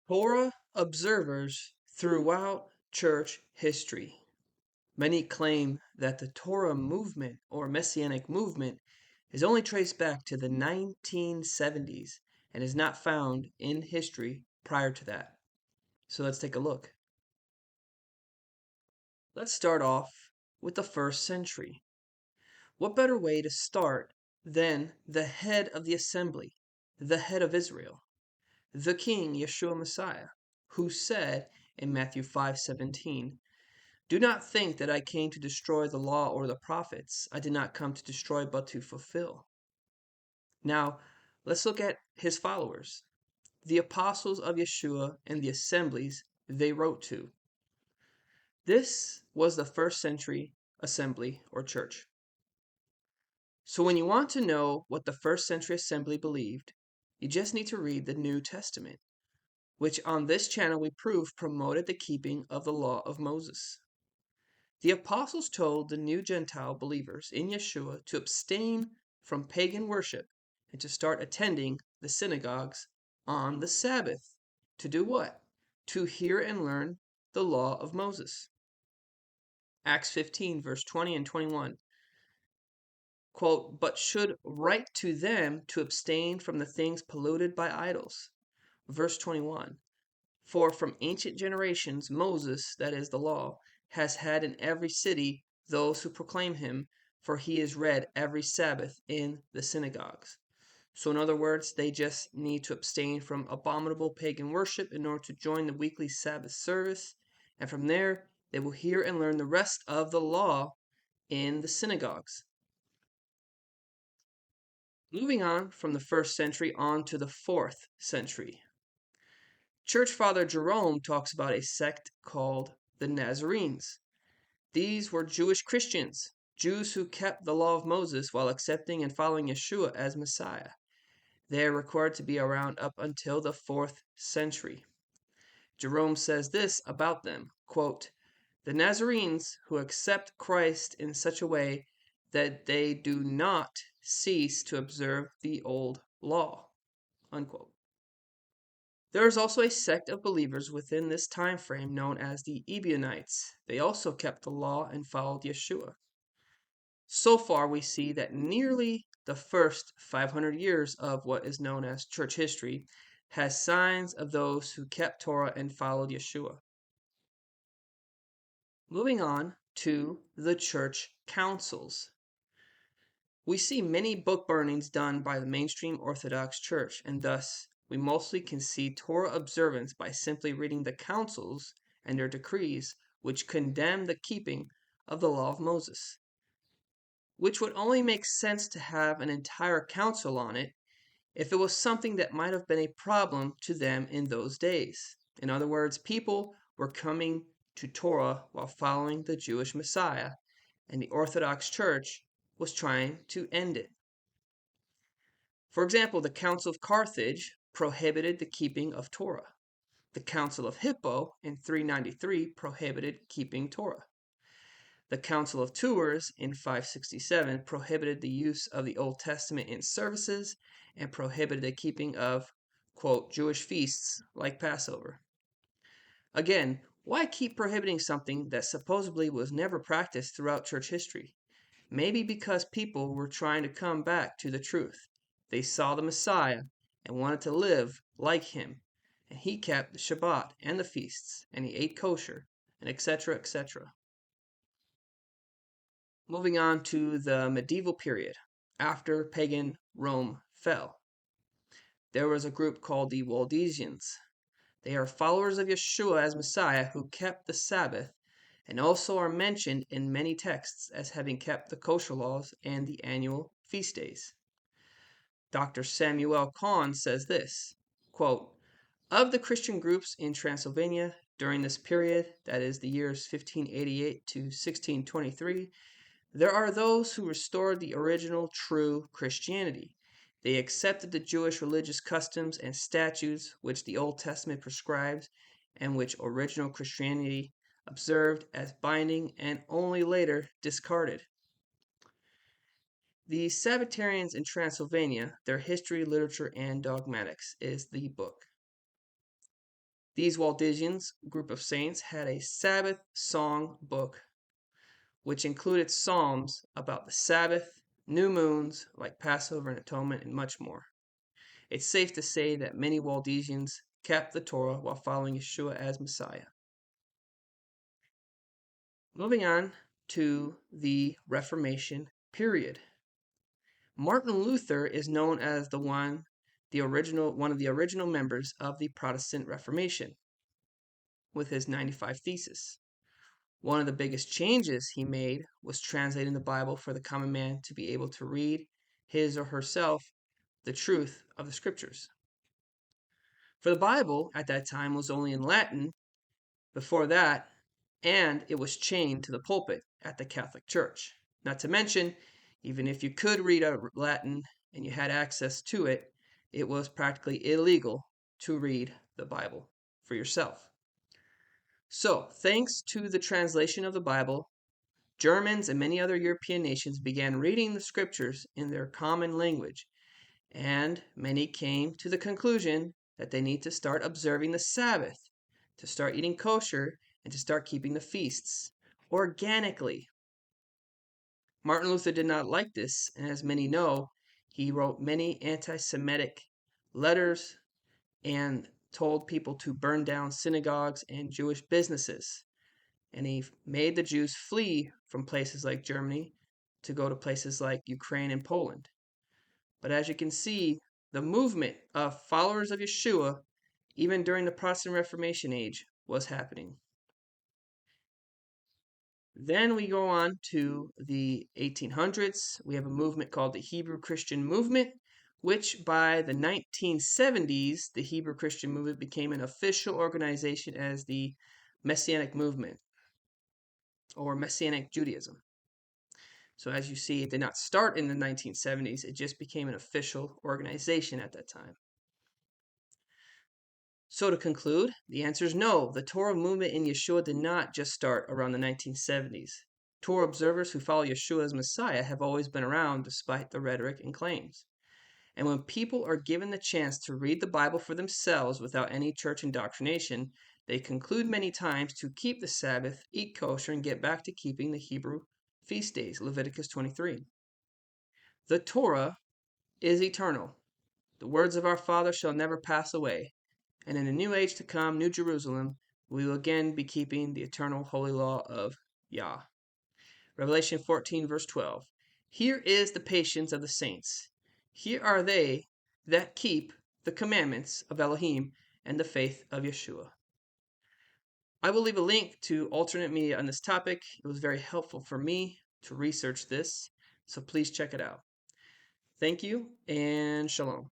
Torah observers throughout church history. Many claim that the Torah movement or Messianic movement is only traced back to the 1970s and is not found in history prior to that. So let's take a look. Let's start off with the first century. What better way to start than the head of the assembly, the head of Israel, the King Yeshua Messiah, who said in Matthew 5:17, "Do not think that I came to destroy the law or the prophets. I did not come to destroy but to fulfill." Now, let's look at his followers, the apostles of Yeshua and the assemblies they wrote to. This was the first century assembly or church. So when you want to know what the first century assembly believed, you just need to read the New Testament, which on this channel we prove promoted the keeping of the law of Moses. The apostles told the new Gentile believers in Yeshua to abstain from pagan worship and to start attending the synagogues on the Sabbath. To do what? To hear and learn the law of Moses. Acts 15, verse 20 and 21. Quote, "But should write to them to abstain from the things polluted by idols." Verse 21. "For from ancient generations Moses, that is the law, has had in every city those who proclaim him, for he is read every Sabbath in the synagogues." So in other words, they just need to abstain from abominable pagan worship in order to join the weekly Sabbath service, and from there they will hear and learn the rest of the law in the synagogues. Moving on from the first century on to the fourth century. Church Father Jerome talks about a sect called the Nazarenes. These were Jewish Christians, Jews who kept the law of Moses while accepting and following Yeshua as Messiah. They are recorded to be around up until the 4th century. Jerome says this about them, quote, "The Nazarenes who accept Christ in such a way that they do not cease to observe the old law," unquote. There is also a sect of believers within this time frame known as the Ebionites. They also kept the law and followed Yeshua. So far, we see that nearly the first 500 years of what is known as church history has signs of those who kept Torah and followed Yeshua. Moving on to the church councils. We see many book burnings done by the mainstream Orthodox Church, and thus we mostly can see Torah observance by simply reading the councils and their decrees, which condemn the keeping of the law of Moses, which would only make sense to have an entire council on it if it was something that might have been a problem to them in those days. In other words, people were coming to Torah while following the Jewish Messiah, and the Orthodox Church was trying to end it. For example, the Council of Carthage prohibited the keeping of Torah. The Council of Hippo in 393 prohibited keeping Torah. The Council of Tours in 567 prohibited the use of the Old Testament in services and prohibited the keeping of, quote, Jewish feasts like Passover. Again, why keep prohibiting something that supposedly was never practiced throughout church history? Maybe because people were trying to come back to the truth. They saw the Messiah and wanted to live like him, and he kept the Shabbat and the feasts, and he ate kosher, and etc., etc. Moving on to the medieval period, after pagan Rome fell. There was a group called the Waldensians. They are followers of Yeshua as Messiah who kept the Sabbath and also are mentioned in many texts as having kept the kosher laws and the annual feast days. Dr. Samuel Kahn says this, quote, "Of the Christian groups in Transylvania during this period, that is the years 1588 to 1623, there are those who restored the original true Christianity. They accepted the Jewish religious customs and statutes which the Old Testament prescribes and which original Christianity observed as binding and only later discarded." The Sabbatarians in Transylvania, Their History, Literature, and Dogmatics is the book. These Waldensians, group of saints, had a Sabbath song book which included psalms about the Sabbath, new moons like Passover and Atonement, and much more. It's safe to say that many Waldensians kept the Torah while following Yeshua as Messiah. Moving on to the Reformation period. Martin Luther is known as one of the original members of the Protestant Reformation with his 95 Theses. One of the biggest changes he made was translating the Bible for the common man to be able to read his or herself the truth of the scriptures. For the Bible at that time was only in Latin before that, and it was chained to the pulpit at the Catholic Church. Not to mention, even if you could read Latin and you had access to it, it was practically illegal to read the Bible for yourself. So, thanks to the translation of the Bible, Germans and many other European nations began reading the scriptures in their common language, and many came to the conclusion that they need to start observing the Sabbath, to start eating kosher, and to start keeping the feasts organically. Martin Luther did not like this, and as many know, he wrote many anti-Semitic letters and told people to burn down synagogues and Jewish businesses. And he made the Jews flee from places like Germany to go to places like Ukraine and Poland. But as you can see, the movement of followers of Yeshua, even during the Protestant Reformation age, was happening. Then we go on to the 1800s. We have a movement called the Hebrew Christian Movement, which by the 1970s, the Hebrew Christian Movement became an official organization as the Messianic Movement or Messianic Judaism. So as you see, it did not start in the 1970s. It just became an official organization at that time. So to conclude, the answer is no. The Torah movement in Yeshua did not just start around the 1970s. Torah observers who follow Yeshua as Messiah have always been around despite the rhetoric and claims. And when people are given the chance to read the Bible for themselves without any church indoctrination, they conclude many times to keep the Sabbath, eat kosher, and get back to keeping the Hebrew feast days, Leviticus 23. The Torah is eternal. The words of our Father shall never pass away. And in the new age to come, New Jerusalem, we will again be keeping the eternal holy law of Yah. Revelation 14, verse 12. Here is the patience of the saints. Here are they that keep the commandments of Elohim and the faith of Yeshua. I will leave a link to alternate media on this topic. It was very helpful for me to research this, so please check it out. Thank you, and shalom.